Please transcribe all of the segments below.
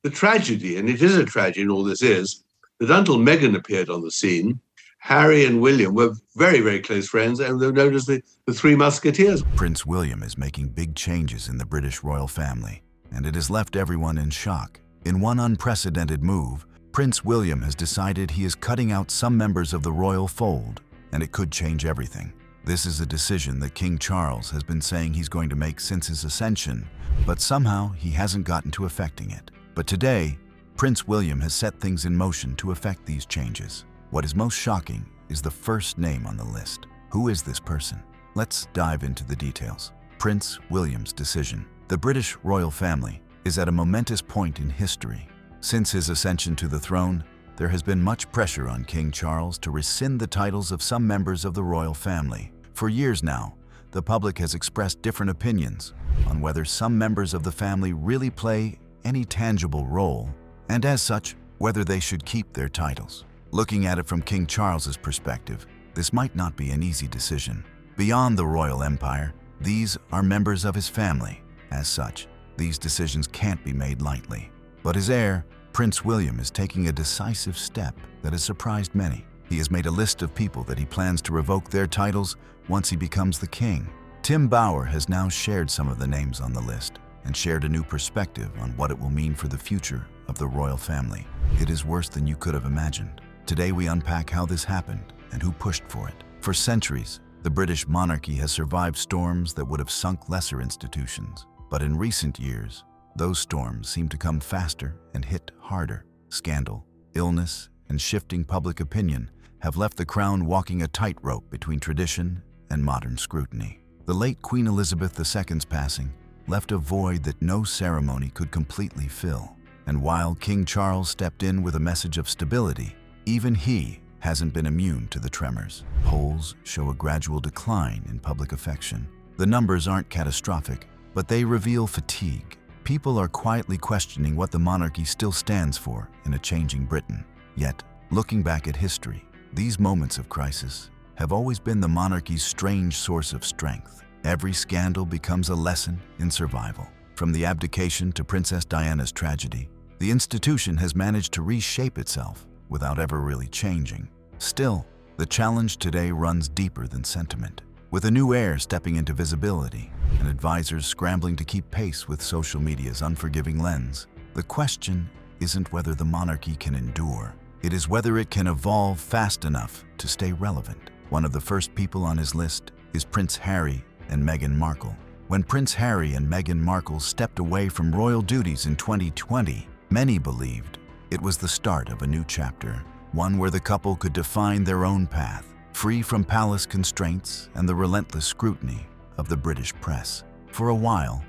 The tragedy, and it is a tragedy, and all this is, that until Meghan appeared on the scene, Harry and William were very, very close friends, and they were known as the Three Musketeers. Prince William is making big changes in the British royal family, and it has left everyone in shock. In one unprecedented move, Prince William has decided he is cutting out some members of the royal fold, and it could change everything. This is a decision that King Charles has been saying he's going to make since his ascension, but somehow he hasn't gotten to effecting it. But today, Prince William has set things in motion to effect these changes. What is most shocking is the first name on the list. Who is this person? Let's dive into the details. Prince William's decision. The British royal family is at a momentous point in history. Since his ascension to the throne, there has been much pressure on King Charles to rescind the titles of some members of the royal family. For years now, the public has expressed different opinions on whether some members of the family really play any tangible role, and as such, whether they should keep their titles. Looking at it from King Charles's perspective, this might not be an easy decision. Beyond the royal empire, these are members of his family. As such, these decisions can't be made lightly. But his heir, Prince William, is taking a decisive step that has surprised many. He has made a list of people that he plans to revoke their titles once he becomes the king. Tim Bauer has now shared some of the names on the list and shared a new perspective on what it will mean for the future of the royal family. It is worse than you could have imagined. Today we unpack how this happened and who pushed for it. For centuries, the British monarchy has survived storms that would have sunk lesser institutions. But in recent years, those storms seem to come faster and hit harder. Scandal, illness, and shifting public opinion have left the crown walking a tightrope between tradition and modern scrutiny. The late Queen Elizabeth II's passing left a void that no ceremony could completely fill. And while King Charles stepped in with a message of stability, even he hasn't been immune to the tremors. Polls show a gradual decline in public affection. The numbers aren't catastrophic, but they reveal fatigue. People are quietly questioning what the monarchy still stands for in a changing Britain. Yet, looking back at history, these moments of crisis have always been the monarchy's strange source of strength. Every scandal becomes a lesson in survival. From the abdication to Princess Diana's tragedy, the institution has managed to reshape itself without ever really changing. Still, the challenge today runs deeper than sentiment. With a new heir stepping into visibility and advisors scrambling to keep pace with social media's unforgiving lens, the question isn't whether the monarchy can endure. It is whether it can evolve fast enough to stay relevant. One of the first people on his list is Prince Harry and Meghan Markle. When Prince Harry and Meghan Markle stepped away from royal duties in 2020, many believed it was the start of a new chapter, one where the couple could define their own path, free from palace constraints and the relentless scrutiny of the British press. For a while,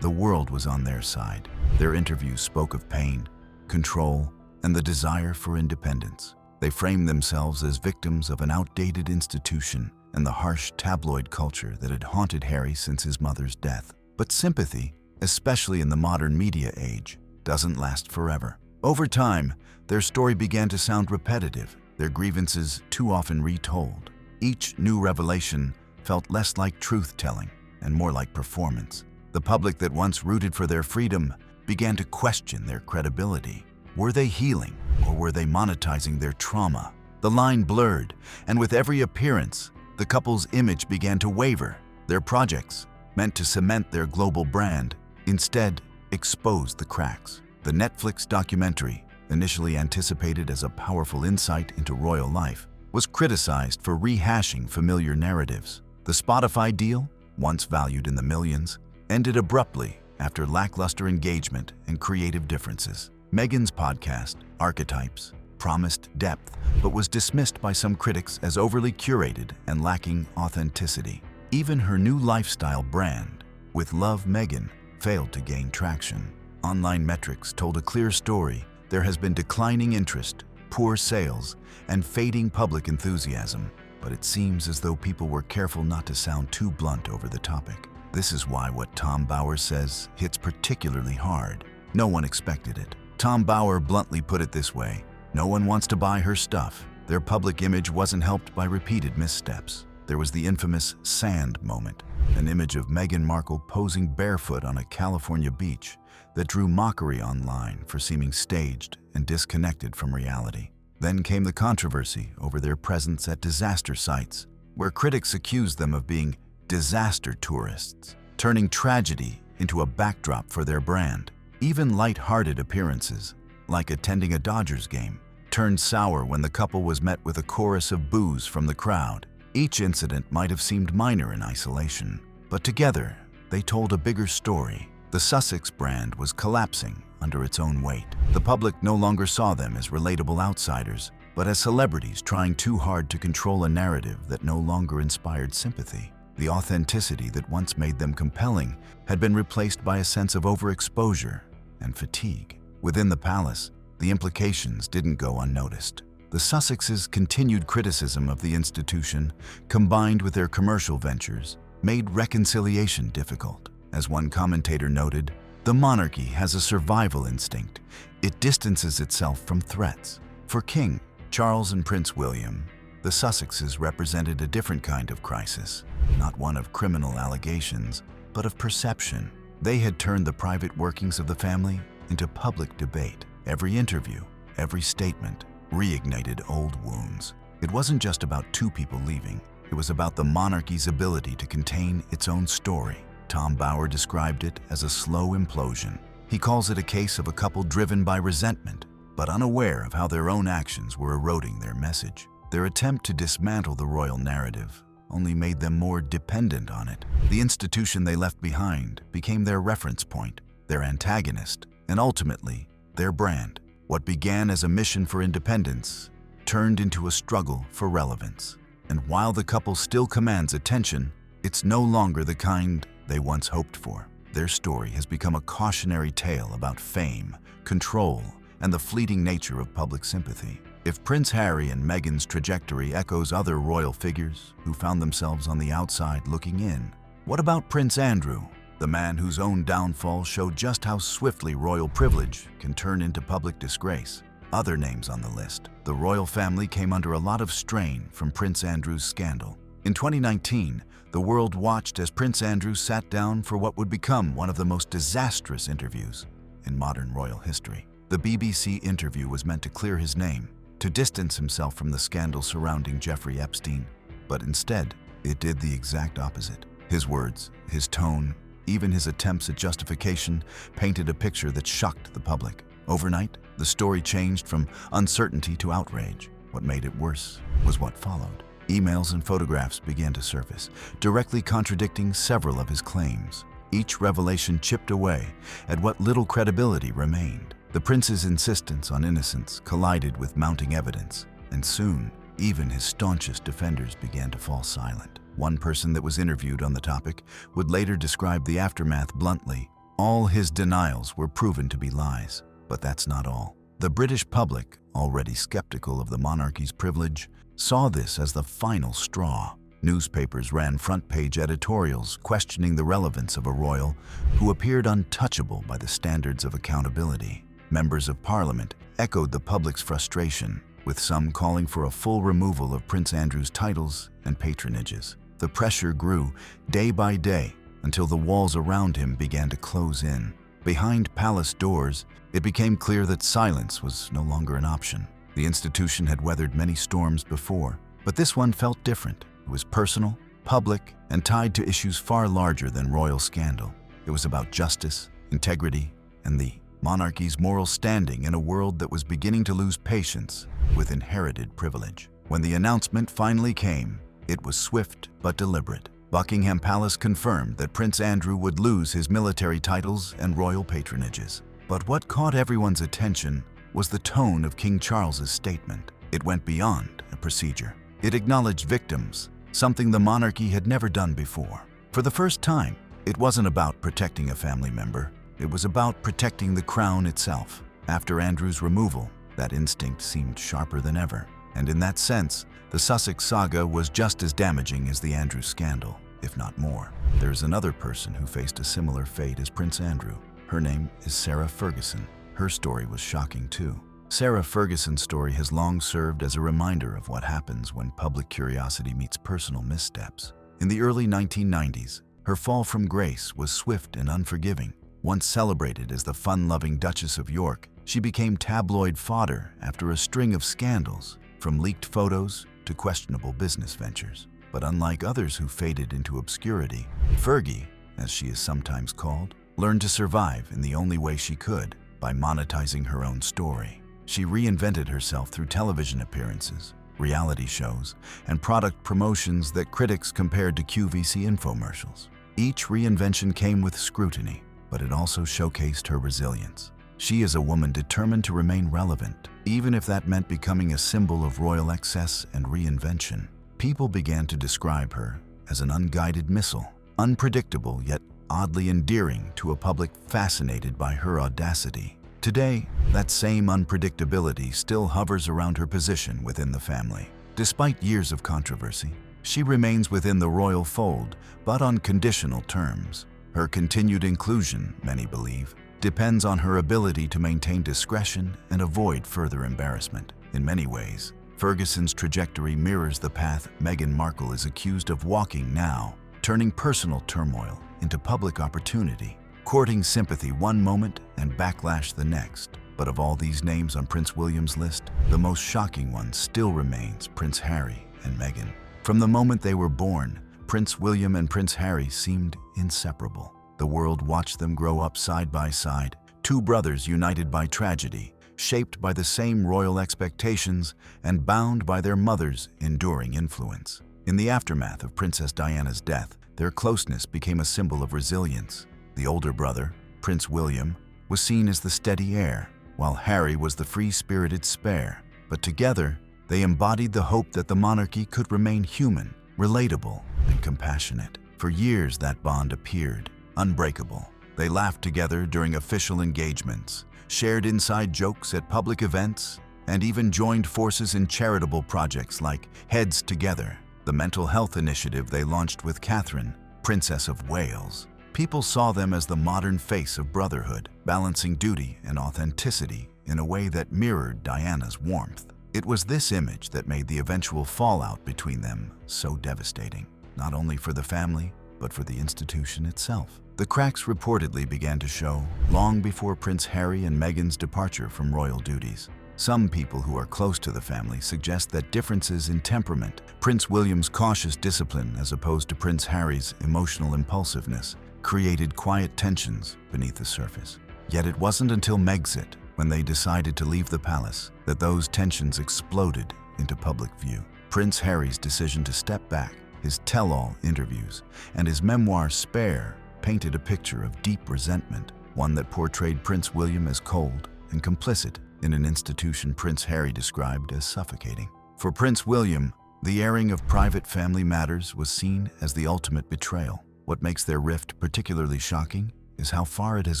the world was on their side. Their interviews spoke of pain, control, and the desire for independence. They framed themselves as victims of an outdated institution and the harsh tabloid culture that had haunted Harry since his mother's death. But sympathy, especially in the modern media age, doesn't last forever. Over time, their story began to sound repetitive, their grievances too often retold. Each new revelation felt less like truth-telling and more like performance. The public that once rooted for their freedom began to question their credibility. Were they healing, or were they monetizing their trauma? The line blurred, and with every appearance, the couple's image began to waver. Their projects, meant to cement their global brand, instead exposed the cracks. The Netflix documentary, initially anticipated as a powerful insight into royal life, was criticized for rehashing familiar narratives. The Spotify deal, once valued in the millions, ended abruptly after lackluster engagement and creative differences. Meghan's podcast, Archetypes, promised depth, but was dismissed by some critics as overly curated and lacking authenticity. Even her new lifestyle brand, With Love Meghan, failed to gain traction. Online metrics told a clear story. There has been declining interest, poor sales, and fading public enthusiasm. But it seems as though people were careful not to sound too blunt over the topic. This is why what Tom Bauer says hits particularly hard. No one expected it. Tom Bauer bluntly put it this way: no one wants to buy her stuff. Their public image wasn't helped by repeated missteps. There was the infamous sand moment, an image of Meghan Markle posing barefoot on a California beach that drew mockery online for seeming staged and disconnected from reality. Then came the controversy over their presence at disaster sites, where critics accused them of being disaster tourists, turning tragedy into a backdrop for their brand. Even light-hearted appearances, like attending a Dodgers game, turned sour when the couple was met with a chorus of boos from the crowd. Each incident might have seemed minor in isolation, but together they told a bigger story. The Sussex brand was collapsing under its own weight. The public no longer saw them as relatable outsiders, but as celebrities trying too hard to control a narrative that no longer inspired sympathy. The authenticity that once made them compelling had been replaced by a sense of overexposure and fatigue. Within the palace, the implications didn't go unnoticed. The Sussexes' continued criticism of the institution, combined with their commercial ventures, made reconciliation difficult. As one commentator noted, the monarchy has a survival instinct. It distances itself from threats. For King Charles and Prince William, the Sussexes represented a different kind of crisis, not one of criminal allegations, but of perception. They had turned the private workings of the family into public debate. Every interview, every statement, reignited old wounds. It wasn't just about two people leaving. It was about the monarchy's ability to contain its own story. Tom Bauer described it as a slow implosion. He calls it a case of a couple driven by resentment, but unaware of how their own actions were eroding their message. Their attempt to dismantle the royal narrative only made them more dependent on it. The institution they left behind became their reference point, their antagonist, and ultimately, their brand. What began as a mission for independence turned into a struggle for relevance. And while the couple still commands attention, it's no longer the kind they once hoped for. Their story has become a cautionary tale about fame, control, and the fleeting nature of public sympathy. If Prince Harry and Meghan's trajectory echoes other royal figures who found themselves on the outside looking in, what about Prince Andrew, the man whose own downfall showed just how swiftly royal privilege can turn into public disgrace? Other names on the list. The royal family came under a lot of strain from Prince Andrew's scandal. In 2019, the world watched as Prince Andrew sat down for what would become one of the most disastrous interviews in modern royal history. The BBC interview was meant to clear his name, to distance himself from the scandal surrounding Jeffrey Epstein, but instead, it did the exact opposite. His words, his tone, even his attempts at justification painted a picture that shocked the public. Overnight, the story changed from uncertainty to outrage. What made it worse was what followed. Emails and photographs began to surface, directly contradicting several of his claims. Each revelation chipped away at what little credibility remained. The prince's insistence on innocence collided with mounting evidence, and soon, even his staunchest defenders began to fall silent. One person that was interviewed on the topic would later describe the aftermath bluntly. All his denials were proven to be lies. But that's not all. The British public, already skeptical of the monarchy's privilege, saw this as the final straw. Newspapers ran front-page editorials questioning the relevance of a royal who appeared untouchable by the standards of accountability. Members of Parliament echoed the public's frustration, with some calling for a full removal of Prince Andrew's titles and patronages. The pressure grew day by day until the walls around him began to close in. Behind palace doors, it became clear that silence was no longer an option. The institution had weathered many storms before, but this one felt different. It was personal, public, and tied to issues far larger than royal scandal. It was about justice, integrity, and the monarchy's moral standing in a world that was beginning to lose patience with inherited privilege. When the announcement finally came, it was swift but deliberate. Buckingham Palace confirmed that Prince Andrew would lose his military titles and royal patronages. But what caught everyone's attention was the tone of King Charles's statement. It went beyond a procedure. It acknowledged victims, something the monarchy had never done before. For the first time, it wasn't about protecting a family member. It was about protecting the crown itself. After Andrew's removal, that instinct seemed sharper than ever. And in that sense, the Sussex saga was just as damaging as the Andrew scandal, if not more. There's another person who faced a similar fate as Prince Andrew. Her name is Sarah Ferguson. Her story was shocking too. Sarah Ferguson's story has long served as a reminder of what happens when public curiosity meets personal missteps. In the early 1990s, her fall from grace was swift and unforgiving. Once celebrated as the fun-loving Duchess of York, she became tabloid fodder after a string of scandals, from leaked photos to questionable business ventures. But unlike others who faded into obscurity, Fergie, as she is sometimes called, learned to survive in the only way she could, by monetizing her own story. She reinvented herself through television appearances, reality shows, and product promotions that critics compared to QVC infomercials. Each reinvention came with scrutiny, but it also showcased her resilience. She is a woman determined to remain relevant, even if that meant becoming a symbol of royal excess and reinvention. People began to describe her as an unguided missile, unpredictable yet oddly endearing to a public fascinated by her audacity. Today, that same unpredictability still hovers around her position within the family. Despite years of controversy, she remains within the royal fold, but on conditional terms. Her continued inclusion, many believe, depends on her ability to maintain discretion and avoid further embarrassment. In many ways, Ferguson's trajectory mirrors the path Meghan Markle is accused of walking now, turning personal turmoil into public opportunity, courting sympathy one moment and backlash the next. But of all these names on Prince William's list, the most shocking one still remains Prince Harry and Meghan. From the moment they were born, Prince William and Prince Harry seemed inseparable. The world watched them grow up side by side, two brothers united by tragedy, shaped by the same royal expectations and bound by their mother's enduring influence. In the aftermath of Princess Diana's death, their closeness became a symbol of resilience. The older brother, Prince William, was seen as the steady heir, while Harry was the free-spirited spare. But together, they embodied the hope that the monarchy could remain human, relatable, and compassionate. For years, that bond appeared unbreakable. They laughed together during official engagements, shared inside jokes at public events, and even joined forces in charitable projects like Heads Together, the mental health initiative they launched with Catherine, Princess of Wales. People saw them as the modern face of brotherhood, balancing duty and authenticity in a way that mirrored Diana's warmth. It was this image that made the eventual fallout between them so devastating, not only for the family, but for the institution itself. The cracks reportedly began to show long before Prince Harry and Meghan's departure from royal duties. Some people who are close to the family suggest that differences in temperament, Prince William's cautious discipline as opposed to Prince Harry's emotional impulsiveness, created quiet tensions beneath the surface. Yet it wasn't until Megxit, when they decided to leave the palace, that those tensions exploded into public view. Prince Harry's decision to step back, his tell-all interviews, and his memoir Spare painted a picture of deep resentment, one that portrayed Prince William as cold and complicit in an institution Prince Harry described as suffocating. For Prince William, the airing of private family matters was seen as the ultimate betrayal. What makes their rift particularly shocking is how far it has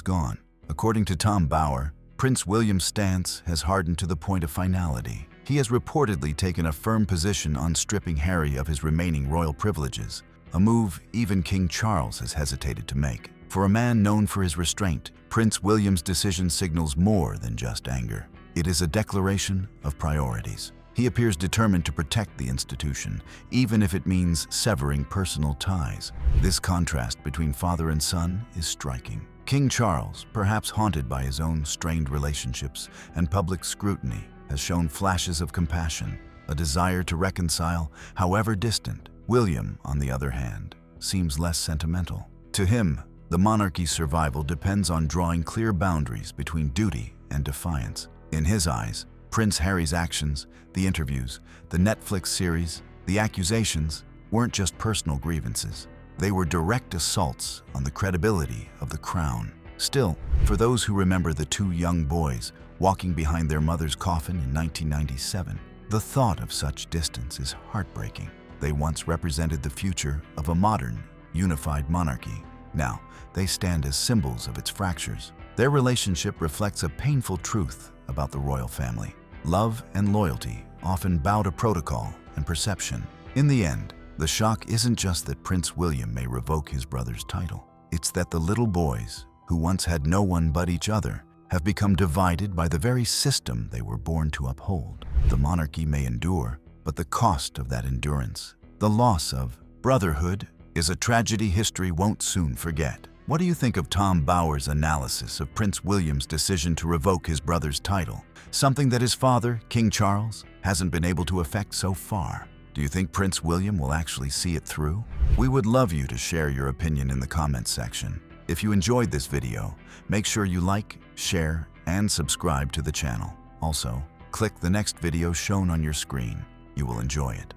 gone. According to Tom Bauer, Prince William's stance has hardened to the point of finality. He has reportedly taken a firm position on stripping Harry of his remaining royal privileges, a move even King Charles has hesitated to make. For a man known for his restraint, Prince William's decision signals more than just anger. It is a declaration of priorities. He appears determined to protect the institution, even if it means severing personal ties. This contrast between father and son is striking. King Charles, perhaps haunted by his own strained relationships and public scrutiny, has shown flashes of compassion, a desire to reconcile, however distant. William, on the other hand, seems less sentimental. To him, the monarchy's survival depends on drawing clear boundaries between duty and defiance. In his eyes, Prince Harry's actions, the interviews, the Netflix series, the accusations weren't just personal grievances. They were direct assaults on the credibility of the crown. Still, for those who remember the two young boys walking behind their mother's coffin in 1997, the thought of such distance is heartbreaking. They once represented the future of a modern, unified monarchy. Now, they stand as symbols of its fractures. Their relationship reflects a painful truth about the royal family. Love and loyalty often bow to protocol and perception. In the end, the shock isn't just that Prince William may revoke his brother's title. It's that the little boys, who once had no one but each other, have become divided by the very system they were born to uphold. The monarchy may endure, but the cost of that endurance, the loss of brotherhood, is a tragedy history won't soon forget. What do you think of Tom Bower's analysis of Prince William's decision to revoke his brother's title, something that his father, King Charles, hasn't been able to effect so far? Do you think Prince William will actually see it through? We would love you to share your opinion in the comments section. If you enjoyed this video, make sure you like, share, and subscribe to the channel. Also, click the next video shown on your screen. You will enjoy it.